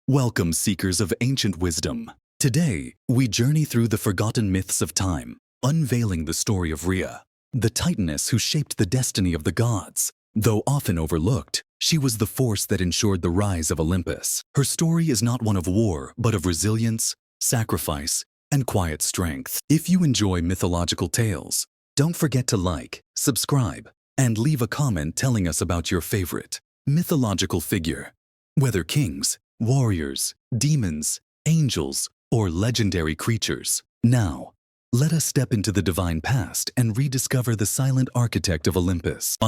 Welcome, seekers of ancient wisdom. Today, we journey through the forgotten myths of time, unveiling the story of Rhea, the titaness who shaped the destiny of the gods. Though often overlooked, she was the force that ensured the rise of Olympus. Her story is not one of war, but of resilience, sacrifice, and quiet strength. If you enjoy mythological tales, don't forget to like, subscribe, and leave a comment telling us about your favorite mythological figure. Whether kings, warriors, demons, angels, or legendary creatures. Now, let us step into the divine past and rediscover the silent architect of Olympus.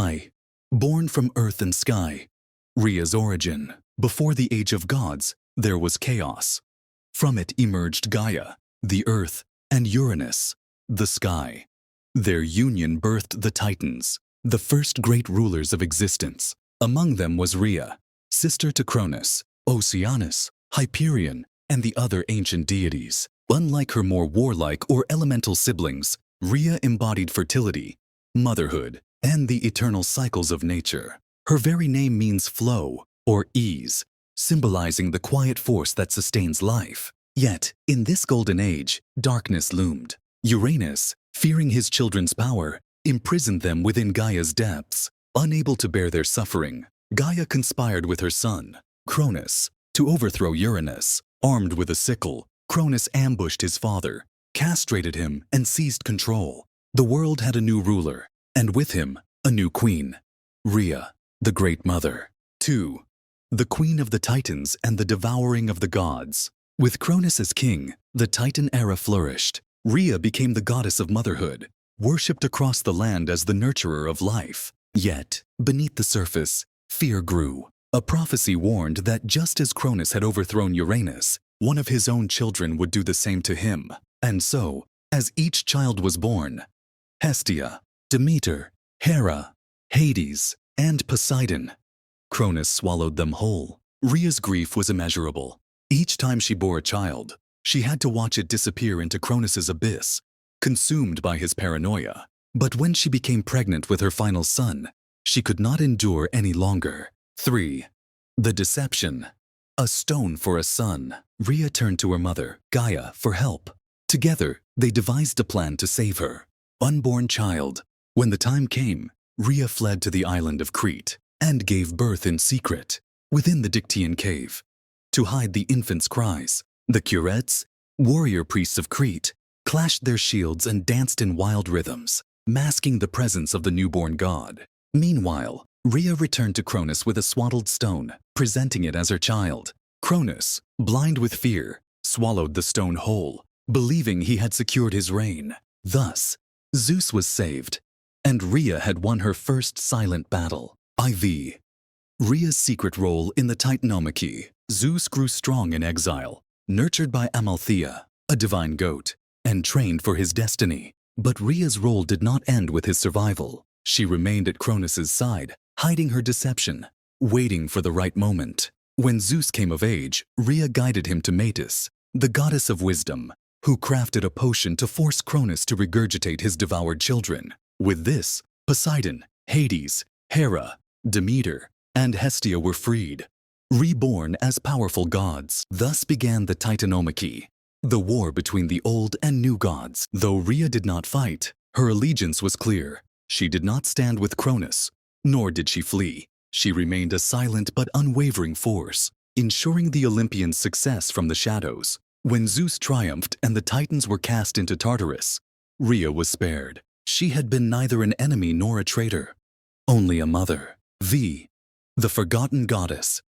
Born from earth and sky, Rhea's origin. Before the age of gods, there was chaos. From it emerged Gaia, the earth, and Uranus, the sky. Their union birthed the Titans, the first great rulers of existence. Among them was Rhea, sister to Cronus, Oceanus, Hyperion, and the other ancient deities. Unlike her more warlike or elemental siblings, Rhea embodied fertility, motherhood, and the eternal cycles of nature. Her very name means flow or ease, symbolizing the quiet force that sustains life. Yet, in this golden age, darkness loomed. Uranus, fearing his children's power, imprisoned them within Gaia's depths. Unable to bear their suffering, Gaia conspired with her son, Cronus, to overthrow Uranus. Armed with a sickle, Cronus ambushed his father, castrated him, and seized control. The world had a new ruler, and with him, a new queen, Rhea, the Great Mother. 2. The Queen of the Titans and the Devouring of the Gods. With Cronus as king, the Titan era flourished. Rhea became the goddess of motherhood, worshipped across the land as the nurturer of life. Yet, beneath the surface, fear grew. A prophecy warned that just as Cronus had overthrown Uranus, one of his own children would do the same to him. And so, as each child was born, Hestia, Demeter, Hera, Hades, and Poseidon, Cronus swallowed them whole. Rhea's grief was immeasurable. Each time she bore a child, she had to watch it disappear into Cronus's abyss, consumed by his paranoia. But when she became pregnant with her final son, she could not endure any longer. 3. The Deception. A stone for a son. Rhea turned to her mother, Gaia, for help. Together, they devised a plan to save her unborn child. When the time came, Rhea fled to the island of Crete and gave birth in secret, within the Dictaean cave. To hide the infant's cries, the Curetes, warrior priests of Crete, clashed their shields and danced in wild rhythms, masking the presence of the newborn god. Meanwhile, Rhea returned to Cronus with a swaddled stone, presenting it as her child. Cronus, blind with fear, swallowed the stone whole, believing he had secured his reign. Thus, Zeus was saved, and Rhea had won her first silent battle. IV. Rhea's secret role in the Titanomachy. Zeus grew strong in exile, nurtured by Amalthea, a divine goat, and trained for his destiny. But Rhea's role did not end with his survival. She remained at Cronus's side, hiding her deception, waiting for the right moment. When Zeus came of age, Rhea guided him to Metis, the goddess of wisdom, who crafted a potion to force Cronus to regurgitate his devoured children. With this, Poseidon, Hades, Hera, Demeter, and Hestia were freed, reborn as powerful gods. Thus began the Titanomachy, the war between the old and new gods. Though Rhea did not fight, her allegiance was clear. She did not stand with Cronus, nor did she flee. She remained a silent but unwavering force, ensuring the Olympians' success from the shadows. When Zeus triumphed and the Titans were cast into Tartarus, Rhea was spared. She had been neither an enemy nor a traitor, only a mother. V. The Forgotten Goddess.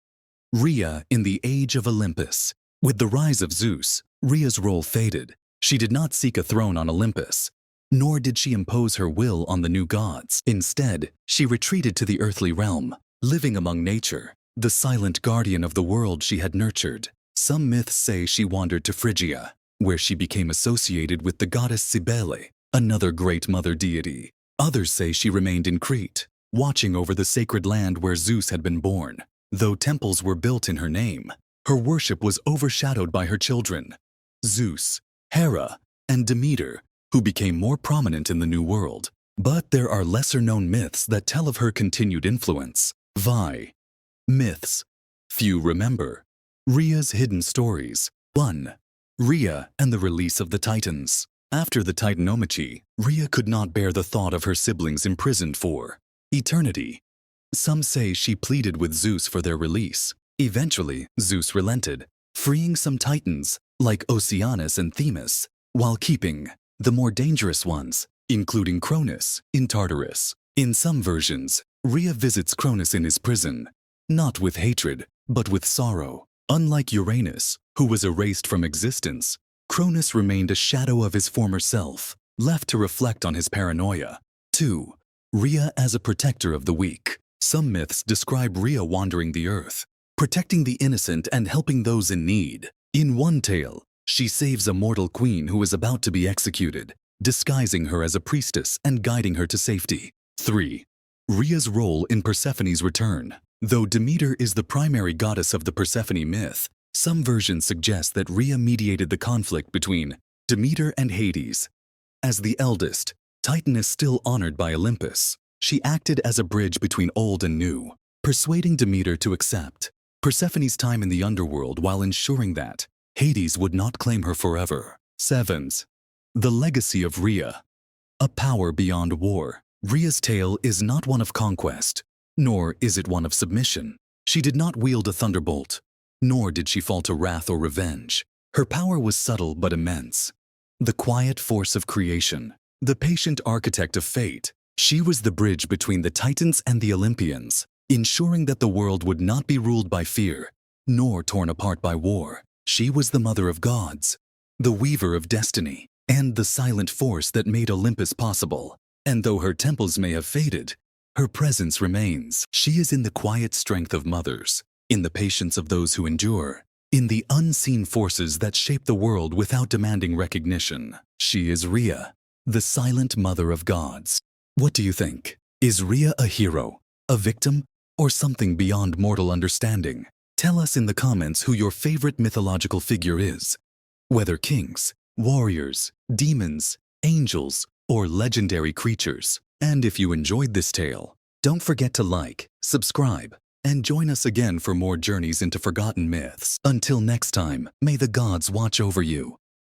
Rhea in the Age of Olympus. With the rise of Zeus, Rhea's role faded. She did not seek a throne on Olympus, nor did she impose her will on the new gods. Instead, she retreated to the earthly realm, living among nature, the silent guardian of the world she had nurtured. Some myths say she wandered to Phrygia, where she became associated with the goddess Cybele, another great mother deity. Others say she remained in Crete, watching over the sacred land where Zeus had been born. Though temples were built in her name, her worship was overshadowed by her children, Zeus, Hera, and Demeter, who became more prominent in the New World. But there are lesser-known myths that tell of her continued influence. Vi. Myths. Few remember. RHEA's hidden stories. 1. RHEA and the release of the Titans. After the Titanomachy, RHEA could not bear the thought of her siblings imprisoned for eternity. Some say she pleaded with Zeus for their release. Eventually, Zeus relented, freeing some Titans, like Oceanus and Themis, while keeping the more dangerous ones, including Cronus, in Tartarus. In some versions, RHEA visits Cronus in his prison, not with hatred, but with sorrow. Unlike Uranus, who was erased from existence, Cronus remained a shadow of his former self, left to reflect on his paranoia. 2. RHEA as a protector of the weak. Some myths describe RHEA wandering the earth, protecting the innocent and helping those in need. In one tale, she saves a mortal queen who is about to be executed, disguising her as a priestess and guiding her to safety. 3. RHEA's role in Persephone's return. Though Demeter is the primary goddess of the Persephone myth, some versions suggest that RHEA mediated the conflict between Demeter and Hades. As the eldest, Titan is still honored by Olympus. She acted as a bridge between old and new, persuading Demeter to accept Persephone's time in the underworld while ensuring that Hades would not claim her forever. 7. The legacy of RHEA. A power beyond war. RHEA's tale is not one of conquest, nor is it one of submission. She did not wield a thunderbolt, nor did she fall to wrath or revenge. Her power was subtle but immense. The quiet force of creation, the patient architect of fate. She was the bridge between the Titans and the Olympians, ensuring that the world would not be ruled by fear, nor torn apart by war. She was the mother of gods, the weaver of destiny, and the silent force that made Olympus possible. And though her temples may have faded, her presence remains. She is in the quiet strength of mothers, in the patience of those who endure, in the unseen forces that shape the world without demanding recognition. She is RHEA, the silent mother of gods. What do you think? Is RHEA a hero, a victim, or something beyond mortal understanding? Tell us in the comments who your favorite mythological figure is. Whether kings, warriors, demons, angels, or legendary creatures. And if you enjoyed this tale, don't forget to like, subscribe, and join us again for more journeys into forgotten myths. Until next time, may the gods watch over you.